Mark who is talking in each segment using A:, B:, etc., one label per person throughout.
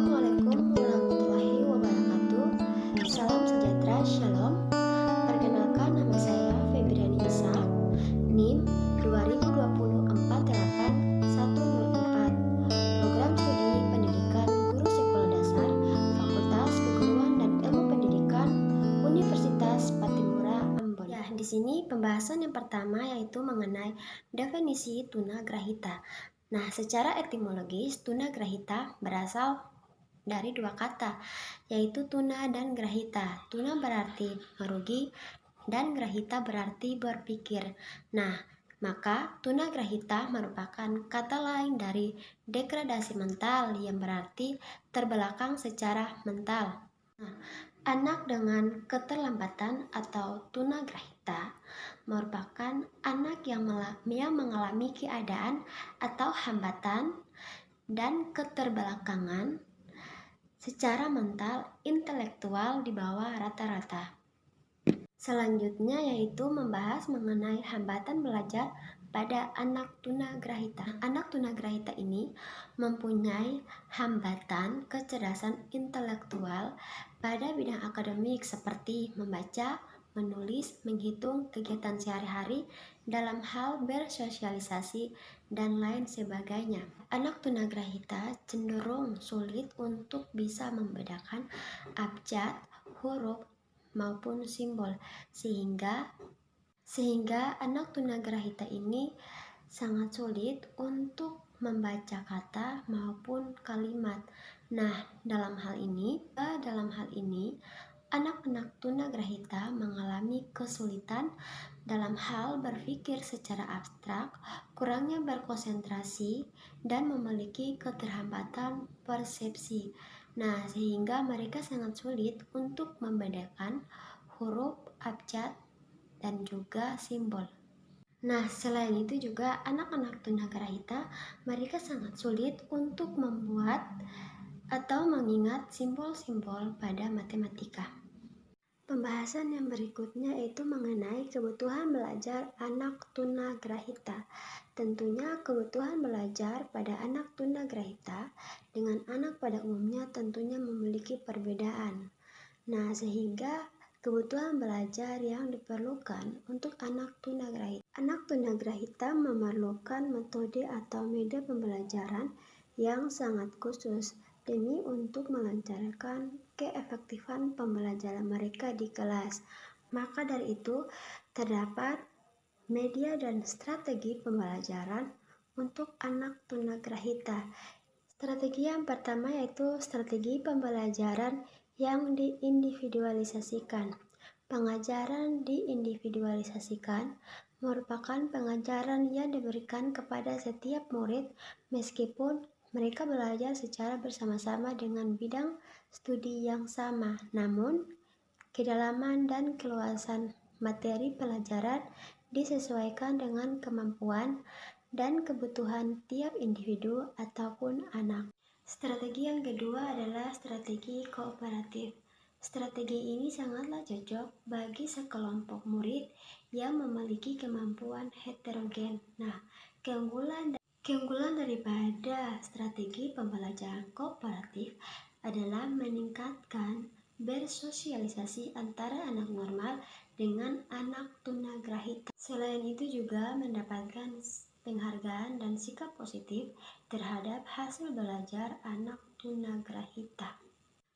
A: Assalamualaikum warahmatullahi wabarakatuh. Salam sejahtera, shalom. Perkenalkan, nama saya Febriani Ishak, NIM 20248104. Program Studi Pendidikan Guru Sekolah Dasar, Fakultas Keguruan dan Ilmu Pendidikan, Universitas Patimura, Ambon. Ya, di sini pembahasan yang pertama yaitu mengenai definisi tunagrahita. Nah, secara etimologis, tunagrahita berasal dari dua kata, yaitu tuna dan grahita. Tuna berarti merugi dan grahita berarti berpikir. Nah, maka tunagrahita merupakan kata lain dari degradasi mental yang berarti terbelakang secara mental. Nah, anak dengan keterlambatan atau tunagrahita merupakan anak yang mengalami keadaan atau hambatan dan keterbelakangan secara mental intelektual di bawah rata-rata. Selanjutnya yaitu membahas mengenai hambatan belajar pada anak tunagrahita. Anak tunagrahita ini mempunyai hambatan kecerdasan intelektual pada bidang akademik seperti membaca, menulis, menghitung, kegiatan sehari-hari dalam hal bersosialisasi, dan lain sebagainya. Anak tunagrahita cenderung sulit untuk bisa membedakan abjad, huruf, maupun simbol, sehingga anak tunagrahita ini sangat sulit untuk membaca kata maupun kalimat. Nah, dalam hal ini anak-anak tunagrahita mengalami kesulitan dalam hal berpikir secara abstrak, kurangnya berkonsentrasi, dan memiliki keterhambatan persepsi. Nah, sehingga mereka sangat sulit untuk membedakan huruf, abjad, dan juga simbol. Nah, selain itu juga anak-anak tunagrahita mereka sangat sulit untuk membuat atau mengingat simbol-simbol pada matematika. Pembahasan yang berikutnya yaitu mengenai kebutuhan belajar anak tunagrahita. Tentunya kebutuhan belajar pada anak tunagrahita dengan anak pada umumnya tentunya memiliki perbedaan. Nah, sehingga kebutuhan belajar yang diperlukan untuk anak tunagrahita. Anak tunagrahita memerlukan metode atau media pembelajaran yang sangat khusus demi untuk melancarkan keefektifan pembelajaran mereka di kelas. Maka dari itu, terdapat media dan strategi pembelajaran untuk anak tunagrahita. Strategi yang pertama yaitu strategi pembelajaran yang diindividualisasikan. Pengajaran diindividualisasikan merupakan pengajaran yang diberikan kepada setiap murid meskipun mereka belajar secara bersama-sama dengan bidang studi yang sama, namun kedalaman dan keluasan materi pelajaran disesuaikan dengan kemampuan dan kebutuhan tiap individu ataupun anak. Strategi yang kedua adalah strategi kooperatif. Strategi ini sangatlah cocok bagi sekelompok murid yang memiliki kemampuan heterogen. Nah, keunggulan daripada strategi pembelajaran kooperatif adalah meningkatkan bersosialisasi antara anak normal dengan anak tunagrahita. Selain itu juga mendapatkan penghargaan dan sikap positif terhadap hasil belajar anak tunagrahita.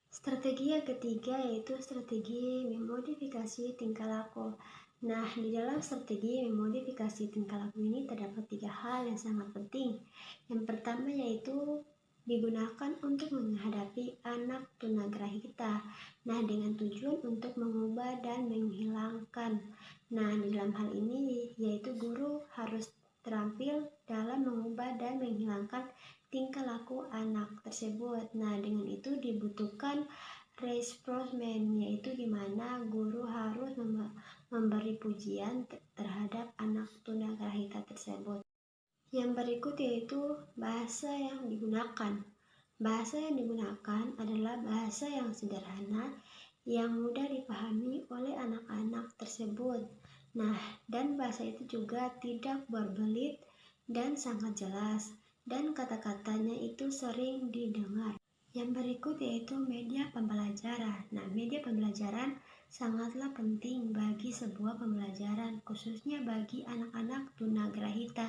A: Strategi yang ketiga yaitu strategi memodifikasi tingkah laku. Nah, di dalam strategi memodifikasi tingkah laku ini terdapat 3 hal yang sangat penting. Yang pertama yaitu digunakan untuk menghadapi anak tunagrahita. Nah, dengan tujuan untuk mengubah dan menghilangkan. Nah, di dalam hal ini yaitu guru harus terampil dalam mengubah dan menghilangkan tingkah laku anak tersebut. Nah, dengan itu dibutuhkan reinforcement, yaitu di mana guru harus memberi pujian terhadap anak tunagrahita tersebut. Yang berikut yaitu bahasa yang digunakan. Bahasa yang digunakan adalah bahasa yang sederhana, yang mudah dipahami oleh anak-anak tersebut. Nah, dan bahasa itu juga tidak berbelit dan sangat jelas, dan kata-katanya itu sering didengar. Yang berikut yaitu media pembelajaran. Nah, media pembelajaran sangatlah penting bagi sebuah pembelajaran, khususnya bagi anak-anak tunagrahita.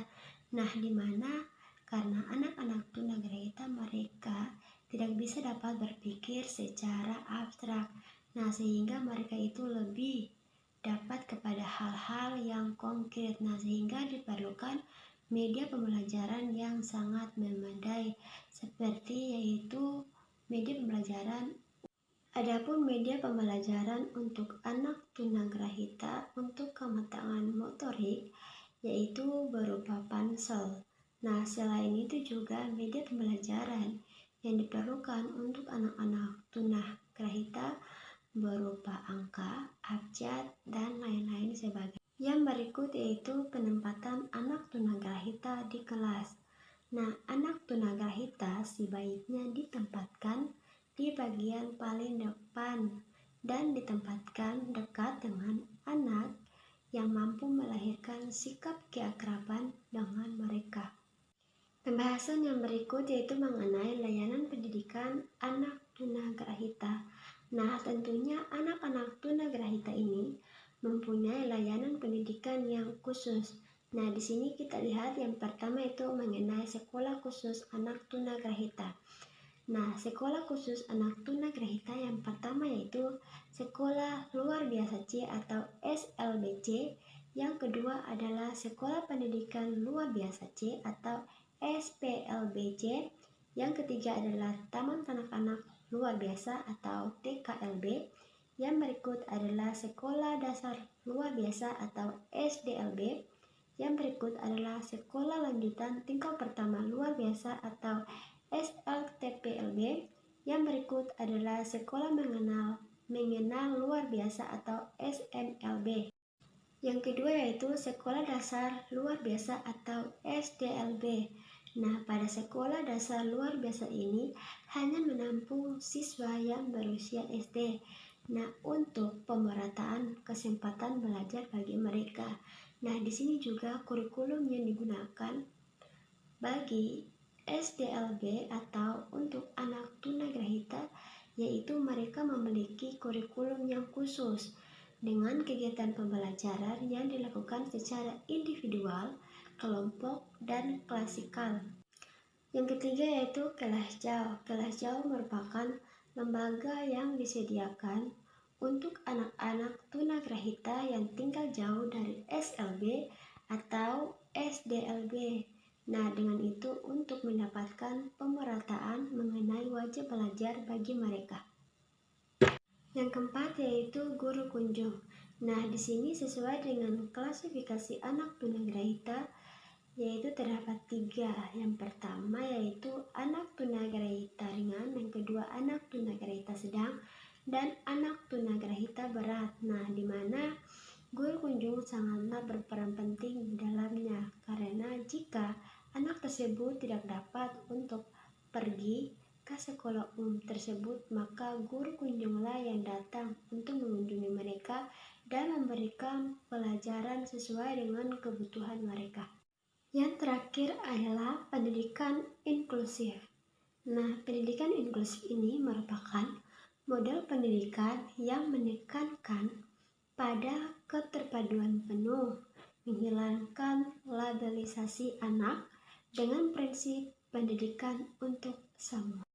A: Nah, di mana karena anak-anak tunagrahita mereka tidak bisa dapat berpikir secara abstrak. Nah, sehingga mereka itu lebih dapat kepada hal-hal yang konkret. Nah, sehingga diperlukan media pembelajaran yang sangat memadai, seperti yaitu media pembelajaran. Adapun media pembelajaran untuk anak tunagrahita untuk kematangan motorik yaitu berupa pansel. Nah, selain itu juga media pembelajaran yang diperlukan untuk anak-anak tunagrahita berupa angka, abjad, dan lain-lain sebagainya. Yang berikut yaitu penempatan anak tunagrahita di kelas. Nah, anak tunagrahita sebaiknya ditempatkan di bagian paling depan dan ditempatkan dekat dengan anak yang mampu melahirkan sikap keakraban dengan mereka. Pembahasan yang berikut yaitu mengenai layanan pendidikan anak tunagrahita. Nah, tentunya anak-anak tunagrahita ini mempunyai layanan pendidikan yang khusus. Nah, di sini kita lihat yang pertama itu mengenai sekolah khusus anak tunagrahita. Nah, sekolah khusus anak tunagrahita yang pertama yaitu Sekolah Luar Biasa C atau SLBC. Yang kedua adalah Sekolah Pendidikan Luar Biasa C atau SPLBC. Yang ketiga adalah Taman Kanak-kanak Luar Biasa atau TKLB. Yang berikut adalah Sekolah Dasar Luar Biasa atau SDLB. Yang berikut adalah Sekolah Lanjutan Tingkat Pertama Luar Biasa atau SLTPLB. Yang berikut adalah Sekolah Mengenal Luar Biasa atau SMLB. Yang kedua yaitu Sekolah Dasar Luar Biasa atau SDLB. Nah, pada sekolah dasar luar biasa ini hanya menampung siswa yang berusia SD. Nah, untuk pemerataan kesempatan belajar bagi mereka. Nah, di sini juga kurikulum yang digunakan bagi SDLB atau untuk anak tunagrahita yaitu mereka memiliki kurikulum yang khusus dengan kegiatan pembelajaran yang dilakukan secara individual, kelompok, dan klasikal. Yang ketiga yaitu kelas jauh. Kelas jauh merupakan lembaga yang disediakan untuk anak-anak tunagrahita yang tinggal jauh dari SLB atau SDLB. Nah, dengan itu untuk mendapatkan pemerataan mengenai wajib belajar bagi mereka. Yang keempat yaitu guru kunjung. Nah, di sini sesuai dengan klasifikasi anak tunagrahita yaitu terdapat 3. Yang pertama yaitu anak tunagrahita ringan, yang kedua anak tunagrahita sedang, dan anak tunagrahita berat. Nah, di mana guru kunjung sangatlah berperan penting di dalamnya karena jika anak tersebut tidak dapat untuk pergi ke sekolah umum tersebut, maka guru kunjunglah yang datang untuk mengunjungi mereka dan memberikan pelajaran sesuai dengan kebutuhan mereka. Yang terakhir adalah pendidikan inklusif. Nah, pendidikan inklusif ini merupakan model pendidikan yang menekankan pada keterpaduan penuh, menghilangkan labelisasi anak dengan prinsip pendidikan untuk semua.